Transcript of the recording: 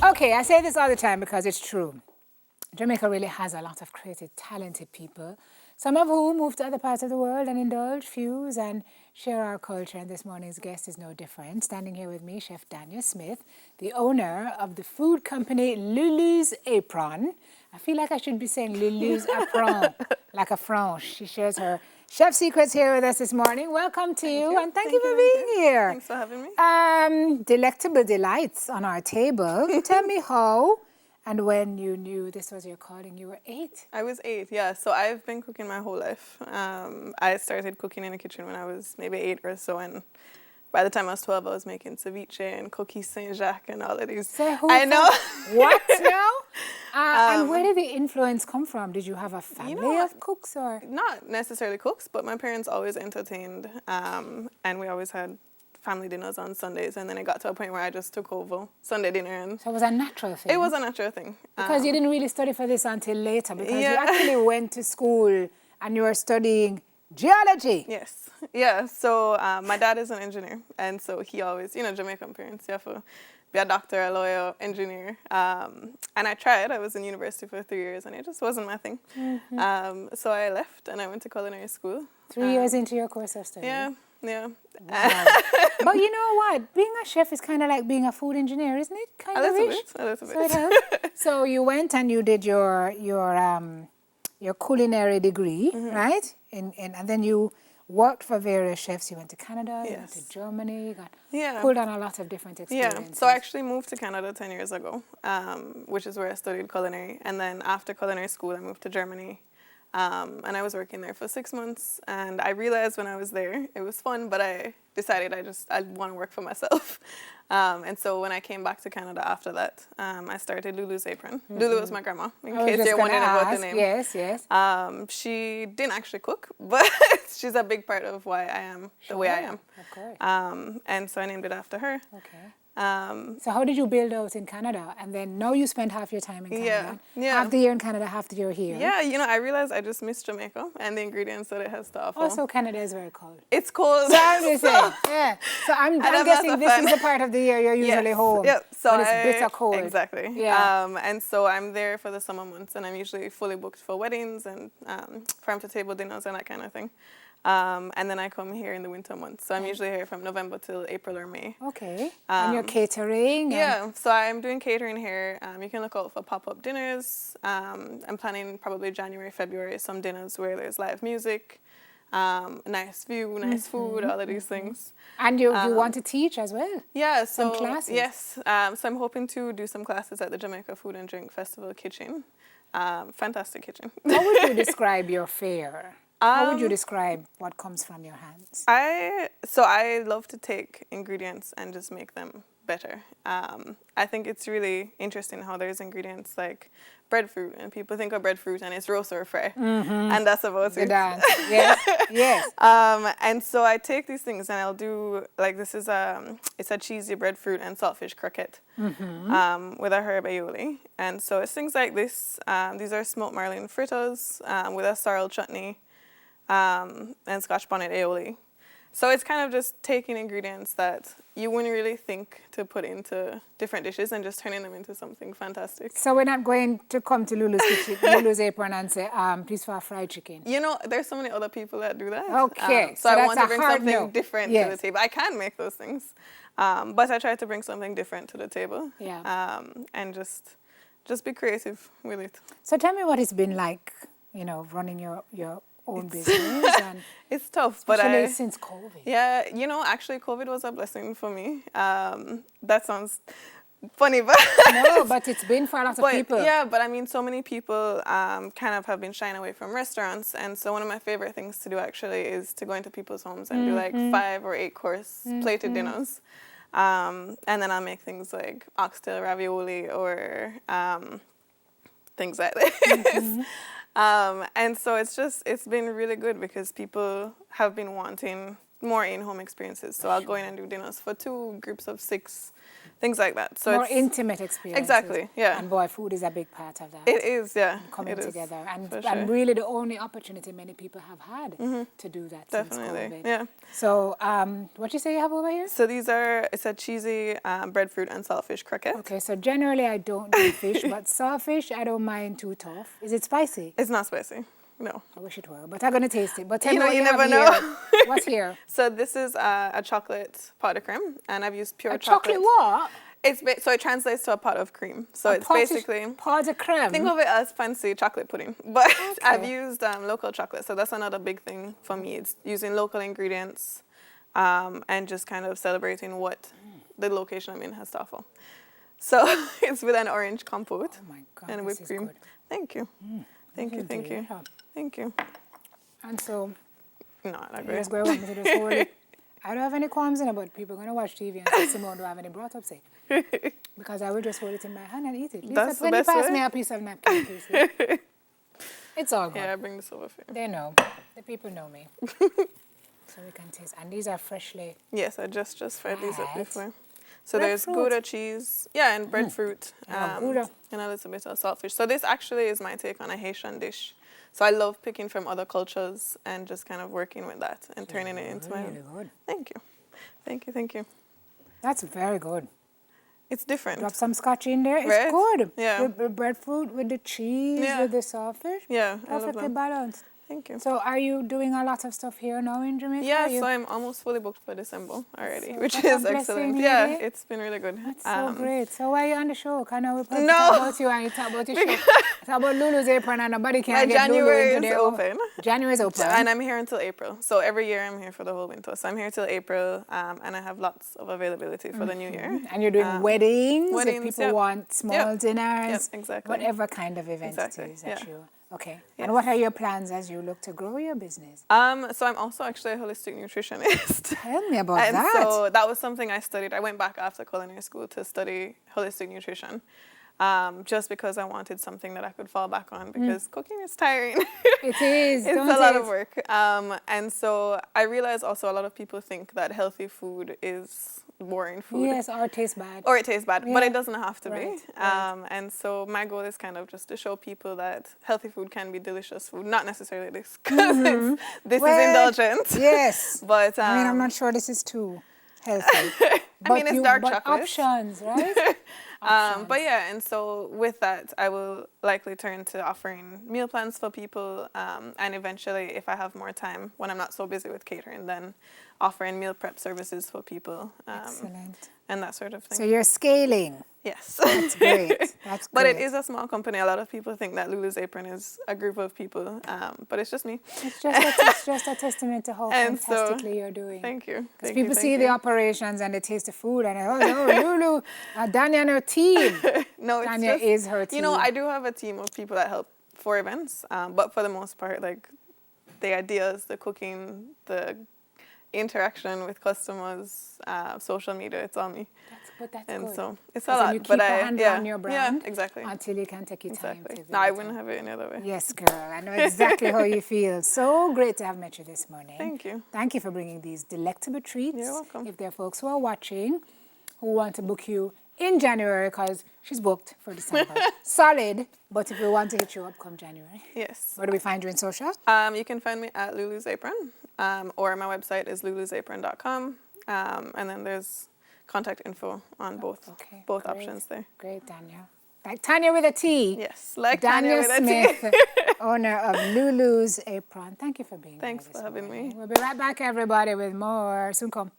Okay, I say this all the time because it's true. Jamaica really has a lot of creative, talented people, some of whom move to other parts of the world and indulge, fuse, and share our culture. And this morning's guest is no different. Standing here with me, Chef Dania Smith, the owner of the food company Lulu's Apron. I feel like I should be saying Lulu's Apron, like a French. She shares her chef secrets here with us this morning. Welcome to you, and thank you for being here. Thanks for having me. Delectable delights on our table. Tell me how and when you knew this was your calling. You were 8. I was 8, yeah. So I've been cooking my whole life. I started cooking in the kitchen when I was maybe 8 or so, and by the time I was 12, I was making ceviche and cookies Saint-Jacques and all of these. I know. What now? And where did the influence come from? Did you have a family of cooks or? Not necessarily cooks, but my parents always entertained, and we always had family dinners on Sundays, and then it got to a point where I just took over Sunday dinner. And so it was a natural thing? It was a natural thing. Because you didn't really study for this until later, because you actually went to school and you were studying geology. Yes. Yeah. So my dad is an engineer, and so he always, Jamaican parents, you have to be a doctor, a lawyer, engineer. And I tried. I was in university for 3 years, and it just wasn't my thing. Mm-hmm. So I left, and I went to culinary school. 3 years into your course of study? Yeah. Yeah. Wow. But you know what? Being a chef is kind of like being a food engineer, isn't it? Kind of a little bit. So, so you went and you did your culinary degree, right? And then you worked for various chefs. You went to Canada, you went to Germany, pulled on a lot of different experiences. Yeah, so I actually moved to Canada 10 years ago, which is where I studied culinary. And then after culinary school, I moved to Germany. And I was working there for 6 months, and I realized when I was there, it was fun, but I decided I want to work for myself. And so when I came back to Canada after that, I started Lulu's Apron. Lulu was my grandma, in case you're wondering about the name. Yes, yes. She didn't actually cook, but she's a big part of why I am the way I am. Of course. And so I named it after her. Okay. So how did you build out in Canada? And then now you spend half your time in Canada. Half the year in Canada, half the year here. Yeah, I realized I just miss Jamaica and the ingredients that it has to offer. Also, Canada is very cold. It's cold. So I'm just saying, yeah. So I'm guessing this is the part of the year you're usually home. Yep. So when it's bitter cold. Exactly. Yeah. And so I'm there for the summer months, and I'm usually fully booked for weddings and farm-to-table dinners and that kind of thing. And then I come here in the winter months. So I'm usually here from November till April or May. Okay. And you're catering? Yeah. So I'm doing catering here. You can look out for pop-up dinners. I'm planning probably January, February, some dinners where there's live music, nice view, nice food, all of these things. And you want to teach as well? Yeah. Some classes? Yes. So I'm hoping to do some classes at the Jamaica Food and Drink Festival kitchen. Fantastic kitchen. How would you describe your fare? How would you describe what comes from your hands? I love to take ingredients and just make them better. I think it's really interesting how there's ingredients like breadfruit, and people think of breadfruit and it's roast or fry, and that's about it. Yes, yes. And so I take these things and I'll do, like, this is it's a cheesy breadfruit and saltfish croquette with a herb aioli. And so it's things like this. These are smoked marlin fritters with a sorrel chutney. And Scotch bonnet aioli. So it's kind of just taking ingredients that you wouldn't really think to put into different dishes and just turning them into something fantastic. So we're not going to come to Lulu's Apron and say, please for a fried chicken. There's so many other people that do that. Okay. So I want to bring something different to the table. I can make those things, but I try to bring something different to the table. Yeah. And just be creative with it. So tell me what it's been like, running your own business. And it's tough, especially since COVID. Yeah, actually COVID was a blessing for me. That sounds funny, but no, but it's been for a lot of people. Yeah, but I mean, so many people kind of have been shying away from restaurants, and so one of my favorite things to do actually is to go into people's homes and do like 5 or 8 course plated dinners. And then I'll make things like oxtail ravioli or things like this. And so it's been really good because people have been wanting more in-home experiences. So I'll go in and do dinners for 2 groups of 6, things like that. So More it's intimate experiences. exactly, yeah. And boy, food is a big part of that. It is, yeah. Coming it is, together. And, for and sure. really the only opportunity many people have had to do that Definitely, since COVID. yeah. So what you say you have over here? So it's a cheesy breadfruit and saltfish croquette. Okay, so generally I don't do fish, but sawfish I don't mind too tough. Is it spicy? It's not spicy, no. I wish it were, but I'm gonna taste it. But tell You me know, what you have never here. know. What's here? So this is a chocolate pot of cream, and I've used pure A chocolate what? So it translates to a pot of cream. So it's basically pot of creme. think of it as fancy chocolate pudding, but Okay. I've used local chocolate. So that's another big thing for me. It's using local ingredients and just kind of celebrating what the location I'm in has to offer. So it's with an orange compote Oh my God, and this whipped is cream. good. Thank you. Thank you. Listen Thank to you. it, huh? Thank you. And so No, I you agree. just go want me to just hold it. I don't have any qualms in it, but people are gonna watch TV and say Simone don't have any brought up say. Because I will just hold it in my hand and eat it. Lisa, That's the when you best pass way. me a piece of napkin, please. Yeah? It's all good. Yeah, I bring this over for you. They know. The people know me. So we can taste. And these are freshly. Yes, I just fried these up Right. before. So there's Breadfruit. Gouda cheese, yeah, and breadfruit, Yeah, Gouda. and a little bit of saltfish. So this actually is my take on a Haitian dish. So I love picking from other cultures and just kind of working with that and turning it into my Really own. good. Thank you. Thank you, thank you. That's very good. It's different. Drop some scotch in there. It's Right? good. Yeah. The breadfruit with the cheese, Yeah. with the saltfish. Yeah, I love Perfectly them. balanced. Thank you. So are you doing a lot of stuff here now in Jamaica? Yeah, Are you- so I'm almost fully booked for December already, So which that's a is blessing, excellent. really. Yeah, it's been really good. That's so great. So why are you on the show? Can I No. talk about you and you talk about your show? Talk about Lulu's apron and nobody can My get Lulu January into is their open. January is open. And I'm here until April. So every year I'm here for the whole winter. So I'm here till April, and I have lots of availability for the new year. And you're doing weddings, if weddings, people yep. want small Yep. dinners, Yep, exactly. whatever kind of event Exactly, it is that yeah. you. Okay. Yes. And what are your plans as you look to grow your business? So I'm also actually a holistic nutritionist. Tell me about And that. so that was something I studied. I went back after culinary school to study holistic nutrition. Just because I wanted something that I could fall back on because cooking is tiring. It is. It's don't a lot it? of work. And so I realized also a lot of people think that healthy food is boring food. Yes, or it tastes bad. Or it tastes bad, but Yeah. it doesn't have to Right, be. And so my goal is kind of just to show people that healthy food can be delicious food. Not necessarily this, because this Well, is indulgent. Yes. But I mean, I'm not sure this is too healthy. But mean, it's dark but chocolate. options, right? But yeah, and so with that, I will likely turn to offering meal plans for people, and eventually, if I have more time, when I'm not so busy with catering, then offering meal prep services for people, Excellent. and that sort of thing. So you're scaling. Yes. That's great. That's But it great. is a small company. A lot of people think that Lulu's Apron is a group of people, but it's just me. It's just a testament to how And so, fantastically you're doing. Thank you. Because Thank people you, see thank the you. operations and they taste the food and Lulu, Danya and her team. No, it's Tanya just, is her team. You know, I do have a team of people that help for events, but for the most part, like the ideas, the cooking, the interaction with customers, social media, it's all me. But that's And good. so it's a 'Cause then lot. you keep but a I handle yeah, on your brand yeah, exactly. until you can take your time Exactly. to No, I visit wouldn't it. have it any other way. Yes, girl. I know exactly how you feel. So great to have met you this morning. Thank you. Thank you for bringing these delectable treats. You're welcome. If there are folks who are watching who want to book you in January, because she's booked for December. Solid. But if we want to hit you up, come January. Yes. Where do we find you in social? You can find me at Lulu's Apron, or my website is lulusapron.com, and then there's contact info on both Okay, both great. options there. Great, Danya. Like Tanya with a T. Yes, like Danya Tanya with a T. Smith, owner of Lulu's Apron. Thank you for being Thanks here for this having morning. me. We'll be right back, everybody, with more. Soon come.